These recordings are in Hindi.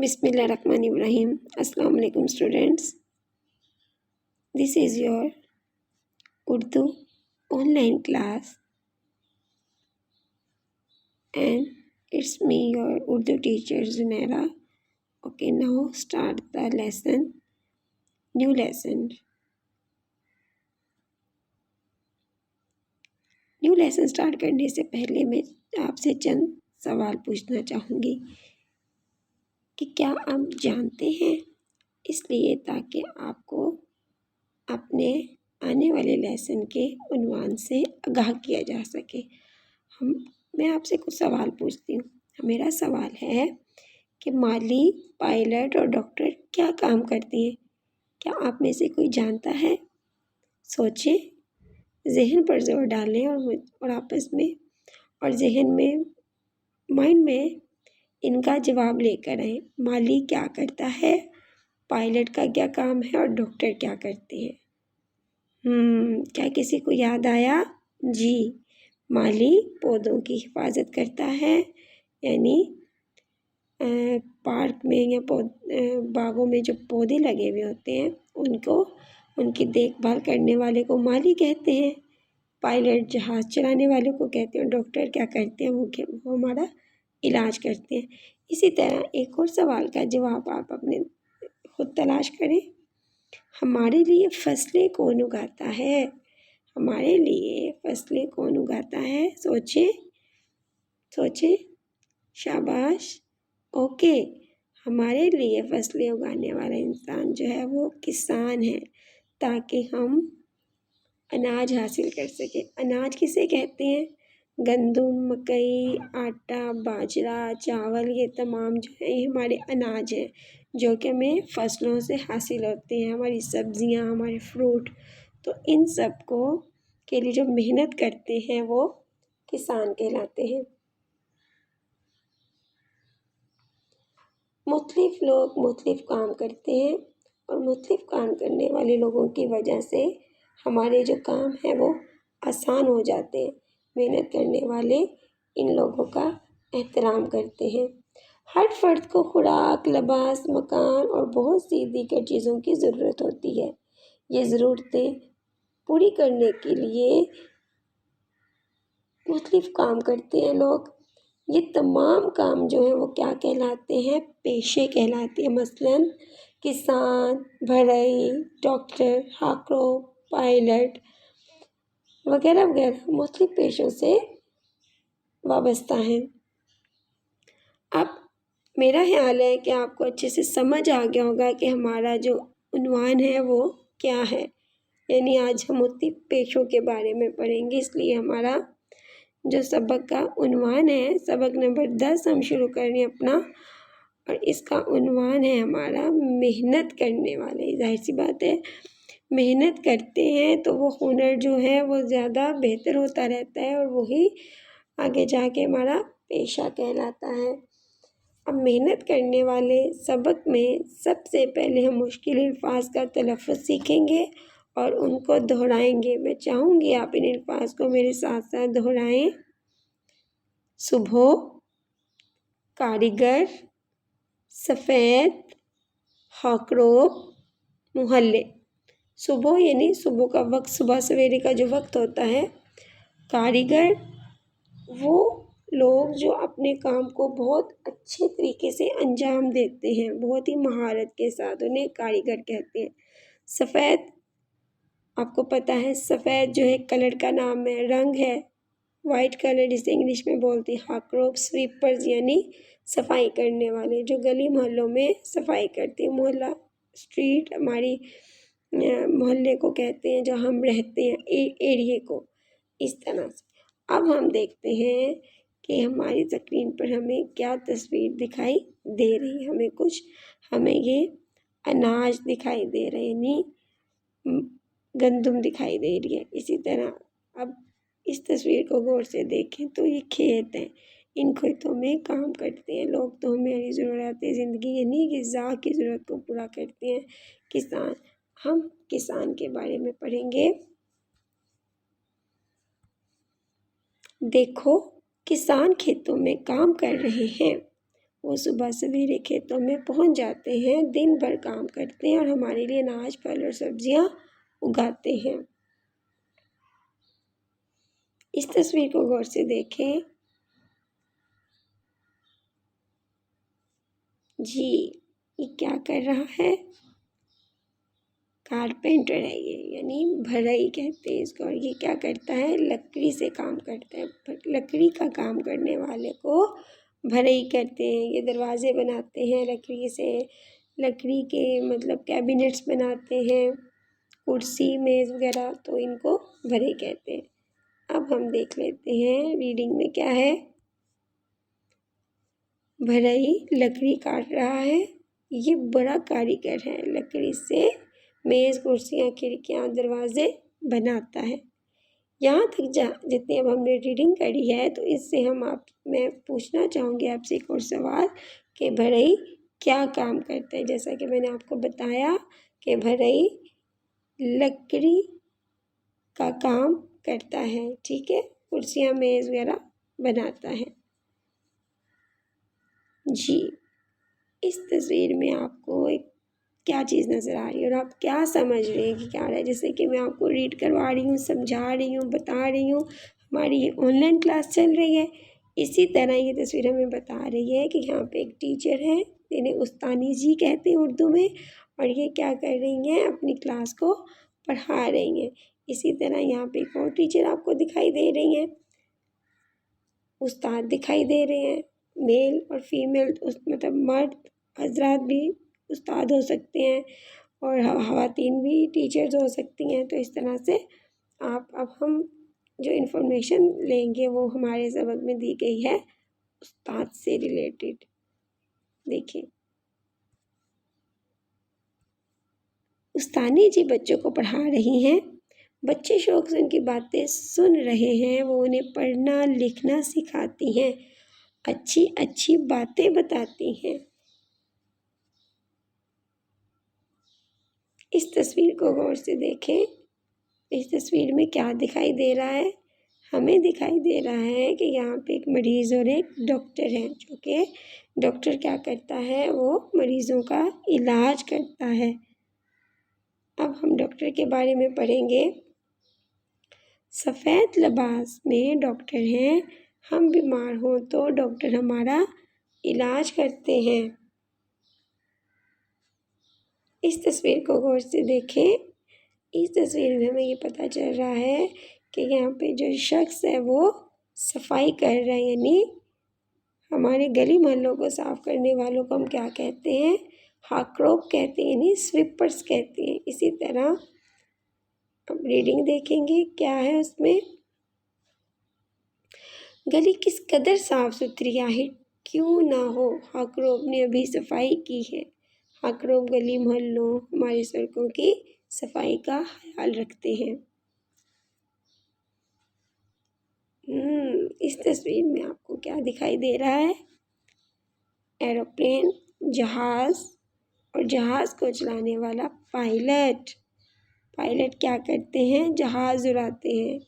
Bismillahirrahmanirrahim. Assalamu alaikum students. This is your Urdu online class and it's me your Urdu teacher Zunaira. Okay, now start the lesson. New lesson. New lesson start करने से पहले मैं आपसे चंद सवाल पूछना चाहूँगी कि क्या आप जानते हैं, इसलिए ताकि आपको अपने आने वाले लेसन के उन्वान से आगाह किया जा सके। मैं आपसे कुछ सवाल पूछती हूँ। मेरा सवाल है कि माली, पायलट और डॉक्टर क्या काम करती हैं? क्या आप में से कोई जानता है? सोचें, जहन पर जोर डालें और आपस में और जहन में, माइंड में इनका जवाब लेकर आएँ। माली क्या करता है, पायलट का क्या काम है और डॉक्टर क्या करते हैं? क्या किसी को याद आया? जी, माली पौधों की हिफाजत करता है, यानी पार्क में या बागों में जो पौधे लगे हुए होते हैं उनकी देखभाल करने वाले को माली कहते हैं। पायलट जहाज़ चलाने वाले को कहते हैं। डॉक्टर क्या करते हैं? वो हमारा इलाज करते हैं। इसी तरह एक और सवाल का जवाब आप अपने खुद तलाश करें। हमारे लिए फसलें कौन उगाता है? हमारे लिए फसलें कौन उगाता है? सोचें, शाबाश। ओके, हमारे लिए फसलें उगाने वाला इंसान जो है वो किसान है, ताकि हम अनाज हासिल कर सकें। अनाज किसे कहते हैं? गंदम, मकई, आटा, बाजरा, चावल, ये तमाम जो है ये हमारे अनाज हैं जो कि हमें फसलों से हासिल होते हैं। हमारी सब्जियां, हमारे फ्रूट, तो इन सब को के लिए जो मेहनत करते हैं वो किसान कहलाते हैं। मुख्तलिफ लोग मुख्तलिफ काम करते हैं और मुख्तलिफ काम करने वाले लोगों की वजह से हमारे जो काम है वो आसान हो जाते हैं। मेहनत करने वाले इन लोगों का एहतराम करते हैं। हर फर्द को खुराक, लिबास, मकान और बहुत सी दीगर चीज़ों की ज़रूरत होती है। ये ज़रूरतें पूरी करने के लिए मुख्तलिफ काम करते हैं लोग। ये तमाम काम जो है वो क्या कहलाते हैं? पेशे कहलाते हैं। मसलन किसान, भराई, डॉक्टर, हाकरो, पायलट वगैरह वगैरह मुख्तलिफ पेशों से वाबस्ता हैं। अब मेरा ख्याल है कि आपको अच्छे से समझ आ गया होगा कि हमारा जो उन्वान है वो क्या है। यानी आज हम मुख्तलिफ पेशों के बारे में पढ़ेंगे, इसलिए हमारा जो सबक का उन्वान है, सबक नंबर 10 हम शुरू कर रहे हैं अपना, और इसका उन्वान है हमारा मेहनत करने वाले। जाहिर सी बात है, मेहनत करते हैं तो वो हुनर जो है वो ज़्यादा बेहतर होता रहता है और वही आगे जाके हमारा पेशा कहलाता है। अब मेहनत करने वाले सबक में सबसे पहले हम मुश्किल अल्फाज का तलफ़्फ़ुज़ सीखेंगे और उनको दोहराएंगे। मैं चाहूँगी आप इन अल्फाज को मेरे साथ साथ दोहराएं। सुबह, कारीगर, सफ़ेद, हाकरोब, मोहल्ले। सुबह यानी सुबह का वक्त, सुबह सवेरे का जो वक्त होता है। कारीगर वो लोग जो अपने काम को बहुत अच्छे तरीके से अंजाम देते हैं, बहुत ही महारत के साथ, उन्हें कारीगर कहते हैं। सफ़ेद, आपको पता है सफ़ेद जो है कलर का नाम है, रंग है, वाइट कलर जिसे इंग्लिश में बोलते हैं। हाकरोब, स्वीपर्स यानी सफाई करने वाले जो गली मोहल्लों में सफाई करते हैं। मोहल्ला, स्ट्रीट हमारी मोहल्ले को कहते हैं जहाँ हम रहते हैं, एरिए को, इस तरह से। अब हम देखते हैं कि हमारी स्क्रीन पर हमें क्या तस्वीर दिखाई दे रही है। हमें ये अनाज दिखाई दे रहे, यानी गंदम दिखाई दे रही है। इसी तरह अब इस तस्वीर को गौर से देखें तो ये खेत हैं। इन खेतों में काम करते हैं लोग, तो हमारी ज़रूरत ज़िंदगी यानी ग़िज़ा की ज़रूरत को पूरा करते हैं किसान। हम किसान के बारे में पढ़ेंगे। देखो, किसान खेतों में काम कर रहे हैं। वो सुबह सवेरे खेतों में पहुंच जाते हैं, दिन भर काम करते हैं और हमारे लिए अनाज, फल और सब्जियां उगाते हैं। इस तस्वीर को गौर से देखें। जी, ये क्या कर रहा है? कारपेंटर है ये, यानी भराई कहते हैं इसको। और ये क्या करता है? लकड़ी से काम करता है। लकड़ी का काम करने वाले को भराई कहते हैं। ये दरवाजे बनाते हैं लकड़ी से, लकड़ी के मतलब कैबिनेट्स बनाते हैं, कुर्सी मेज़ वगैरह, तो इनको भराई कहते हैं। अब हम देख लेते हैं रीडिंग में क्या है। भराई लकड़ी काट रहा है। ये बड़ा कारीगर है, लकड़ी से मेज़, कुर्सियाँ, खिड़कियाँ, दरवाजे बनाता है। यहाँ तक जितनी अब हमने रीडिंग करी है, तो इससे मैं पूछना चाहूँगी आपसे एक और सवाल कि भराई क्या काम करता है। जैसा कि मैंने आपको बताया कि भराई लकड़ी का काम करता है, ठीक है, कुर्सियाँ मेज़ वगैरह बनाता है। जी, इस तस्वीर में आपको एक क्या चीज़ नज़र आ रही है और आप क्या समझ रहे हैं कि क्या आ रहा है। जैसे कि मैं आपको रीड करवा रही हूँ, समझा रही हूँ, बता रही हूँ, हमारी ये ऑनलाइन क्लास चल रही है। इसी तरह ये तस्वीर हमें बता रही है कि यहाँ पे एक टीचर है, इन्हें उस्तानी जी कहते हैं उर्दू में, और ये क्या कर रही हैं? अपनी क्लास को पढ़ा रही हैं। इसी तरह यहाँ पे एक और टीचर आपको दिखाई दे रही हैं, उस्ताद दिखाई दे रहे हैं, मेल और फीमेल मतलब मर्द हजरात भी उस्ताद हो सकते हैं और ख़वातीन भी टीचर्स हो सकती हैं। तो इस तरह से अब हम जो इन्फॉर्मेशन लेंगे वो हमारे सबक में दी गई है उस्ताद से रिलेटेड। देखिए, उस्तानी जी बच्चों को पढ़ा रही हैं। बच्चे शौक से उनकी बातें सुन रहे हैं। वो उन्हें पढ़ना लिखना सिखाती हैं, अच्छी अच्छी बातें बताती हैं। इस तस्वीर को गौर से देखें। इस तस्वीर में क्या दिखाई दे रहा है? हमें दिखाई दे रहा है कि यहाँ पे एक मरीज़ और एक डॉक्टर है, जो कि डॉक्टर क्या करता है? वो मरीज़ों का इलाज करता है। अब हम डॉक्टर के बारे में पढ़ेंगे। सफ़ेद लिबास में डॉक्टर हैं। हम बीमार हों तो डॉक्टर हमारा इलाज करते हैं। इस तस्वीर को गौर से देखें। इस तस्वीर में हमें ये पता चल रहा है कि यहाँ पे जो शख्स है वो सफाई कर रहा है, यानी हमारे गली मोहल्लों को साफ करने वालों को हम क्या कहते हैं? हाक्रोप कहते हैं, यानी स्वीपर्स कहते हैं। इसी तरह अब रीडिंग देखेंगे क्या है उसमें। गली किस कदर साफ सुथरी आहे क्यों ना हो, हाक्रोप ने अभी सफाई की है। हाक्रोप गली मोहल्लों, हमारी सड़कों की सफाई का ख्याल रखते हैं। इस तस्वीर में आपको क्या दिखाई दे रहा है? एरोप्लेन, जहाज़ और जहाज़ को चलाने वाला पायलट। पायलट क्या करते हैं? जहाज़ उड़ाते हैं।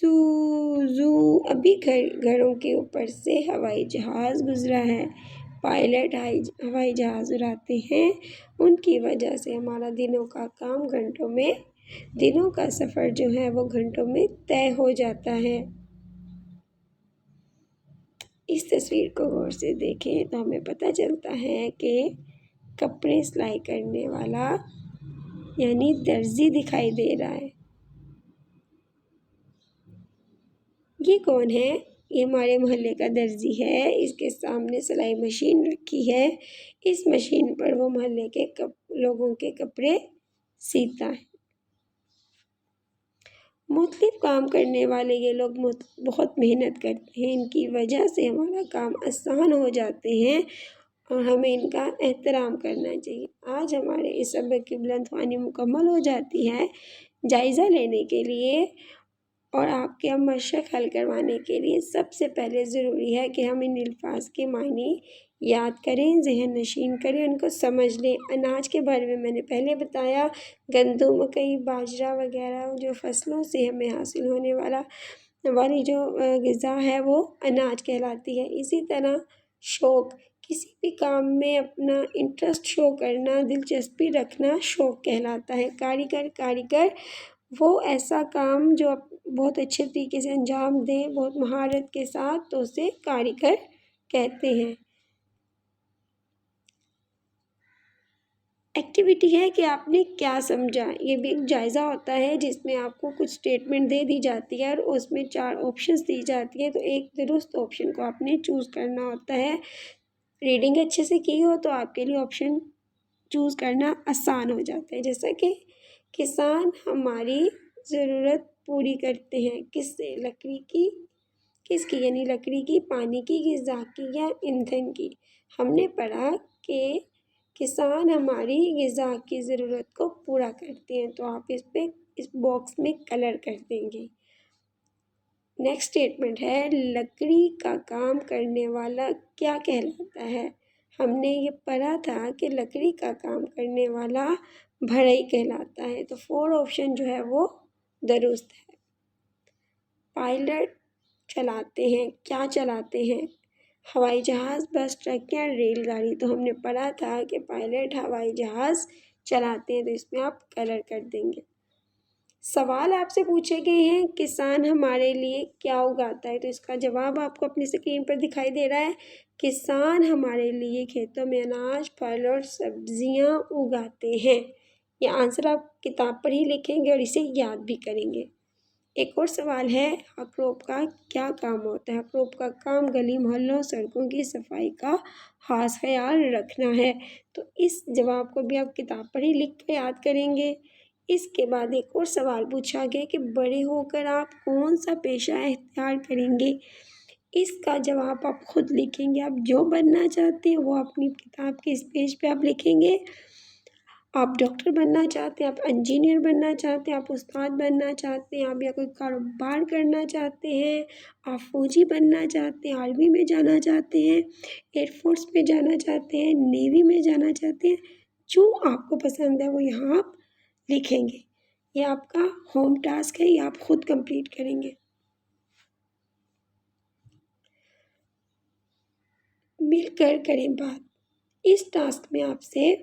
जू जू अभी घरों के ऊपर से हवाई जहाज़ गुजरा है। पायलट हवाई जहाज़ उड़ाते हैं। उनकी वजह से हमारा दिनों का काम घंटों में, दिनों का सफ़र जो है वो घंटों में तय हो जाता है। इस तस्वीर को गौर से देखें तो हमें पता चलता है कि कपड़े सिलाई करने वाला यानी दर्जी दिखाई दे रहा है। ये कौन है? ये हमारे मोहल्ले का दर्जी है। इसके सामने सिलाई मशीन रखी है। इस मशीन पर वो मोहल्ले के लोगों के कपड़े सीता है। मुख्तलिफ काम करने वाले ये लोग बहुत मेहनत करते हैं। इनकी वजह से हमारा काम आसान हो जाते हैं और हमें इनका एहतराम करना चाहिए। आज हमारे इस सबक की बुलंदवानी मुकम्मल हो जाती है। जायज़ा लेने के लिए और आपके अब मशक हल करवाने के लिए सबसे पहले ज़रूरी है कि हम इन अल्फाज के मायने याद करें, ज़हन नशीन करें, उनको समझ लें। अनाज के बारे में मैंने पहले बताया, गंदम, मकई, बाजरा वगैरह जो फसलों से हमें हासिल होने वाला वाली जो ग़िज़ा है वो अनाज कहलाती है। इसी तरह शौक़, किसी भी काम में अपना इंटरेस्ट शो करना, दिलचस्पी रखना शौक़ कहलाता है। कारीगर वो ऐसा काम जो बहुत अच्छे तरीके से अंजाम दे, बहुत महारत के साथ, तो उसे कारीगर कहते हैं। एक्टिविटी है कि आपने क्या समझा, ये भी एक जायज़ा होता है जिसमें आपको कुछ स्टेटमेंट दे दी जाती है और उसमें 4 ऑप्शंस दी जाती है, तो एक दुरुस्त ऑप्शन को आपने चूज़ करना होता है। रीडिंग अच्छे से की हो तो आपके लिए ऑप्शन चूज़ करना आसान हो जाता है। जैसा कि किसान हमारी ज़रूरत पूरी करते हैं, किससे? लकड़ी की, किसकी? यानी लकड़ी की, पानी की, ग़िज़ा की या ईंधन की। हमने पढ़ा कि किसान हमारी ग़िज़ा की ज़रूरत को पूरा करते हैं, तो आप इस बॉक्स में कलर कर देंगे। नेक्स्ट स्टेटमेंट है, लकड़ी का काम करने वाला क्या कहलाता है? हमने ये पढ़ा था कि लकड़ी का काम करने वाला बढ़ई कहलाता है, तो 4 ऑप्शन जो है वो दुरुस्त है। पायलट चलाते हैं, क्या चलाते हैं? हवाई जहाज़, बस, ट्रक या रेलगाड़ी। तो हमने पढ़ा था कि पायलट हवाई जहाज़ चलाते हैं, तो इसमें आप कलर कर देंगे। सवाल आपसे पूछे गए हैं, किसान हमारे लिए क्या उगाता है? तो इसका जवाब आपको अपनी स्क्रीन पर दिखाई दे रहा है। किसान हमारे लिए खेतों में अनाज, फल और सब्जियां उगाते हैं। ये आंसर आप किताब पर ही लिखेंगे और इसे याद भी करेंगे। एक और सवाल है, हकरोप का क्या काम होता है? हकरोप का काम गली मोहल्लों, सड़कों की सफाई का खास ख्याल रखना है। तो इस जवाब को भी आप किताब पर ही लिख कर याद करेंगे। इसके बाद एक और सवाल पूछा गया कि बड़े होकर आप कौन सा पेशा इख्तियार करेंगे? इसका जवाब आप खुद लिखेंगे। आप जो बनना चाहते हैं वो अपनी किताब के इस पेज पे आप लिखेंगे। आप डॉक्टर बनना चाहते हैं, आप इंजीनियर बनना चाहते हैं, आप उस्ताद बनना चाहते हैं, आप या कोई कारोबार करना चाहते हैं, आप फौजी बनना चाहते हैं, आर्मी में जाना चाहते हैं, एयरफोर्स में जाना चाहते हैं, नेवी में जाना चाहते हैं, जो आपको पसंद है वो यहाँ आप लिखेंगे। ये आपका होम टास्क है, ये आप खुद कंप्लीट करेंगे। मिलकर करें बात। इस टास्क में आपसे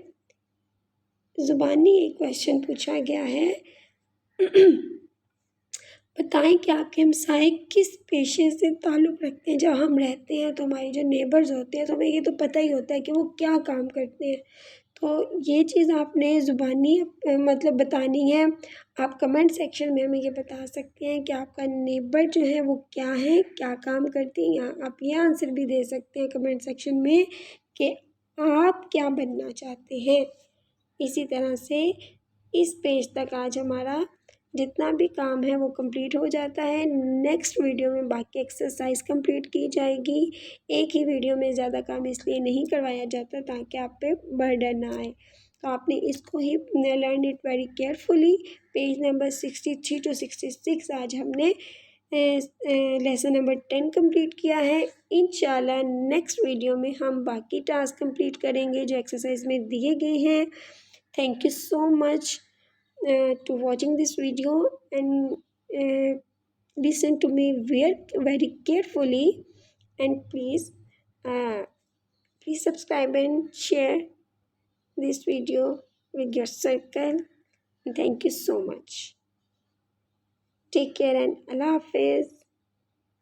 ज़ुबानी एक क्वेश्चन पूछा गया है। बताएं कि आपके हमसाए किस पेशे से ताल्लुक़ रखते हैं। जब हम रहते हैं तो हमारे जो नेबर्स होते हैं तो हमें ये तो पता ही होता है कि वो क्या काम करते हैं। तो ये चीज़ आपने ज़ुबानी मतलब बतानी है। आप कमेंट सेक्शन में हमें ये बता सकते हैं कि आपका नेबर जो है वो क्या है, क्या काम करती हैं, या आप ये आंसर भी दे सकते हैं कमेंट सेक्शन में कि आप क्या बनना चाहते हैं। इसी तरह से इस पेज तक आज हमारा जितना भी काम है वो कंप्लीट हो जाता है। नेक्स्ट वीडियो में बाकी एक्सरसाइज कंप्लीट की जाएगी। एक ही वीडियो में ज़्यादा काम इसलिए नहीं करवाया जाता ताकि आप पे बर्डन ना आए। तो आपने इसको ही learn it very carefully. Page number 63 to 66 आज हमने लेसन नंबर 10 कंप्लीट किया है। इंशाल्लाह नेक्स्ट वीडियो में हम बाकी टास्क कंप्लीट करेंगे जो एक्सरसाइज में दिए गए हैं। Thank you so much to watching this video and listen to me very carefully, and please subscribe and share this video with your circle. Thank you so much. Take care and Allah Hafiz.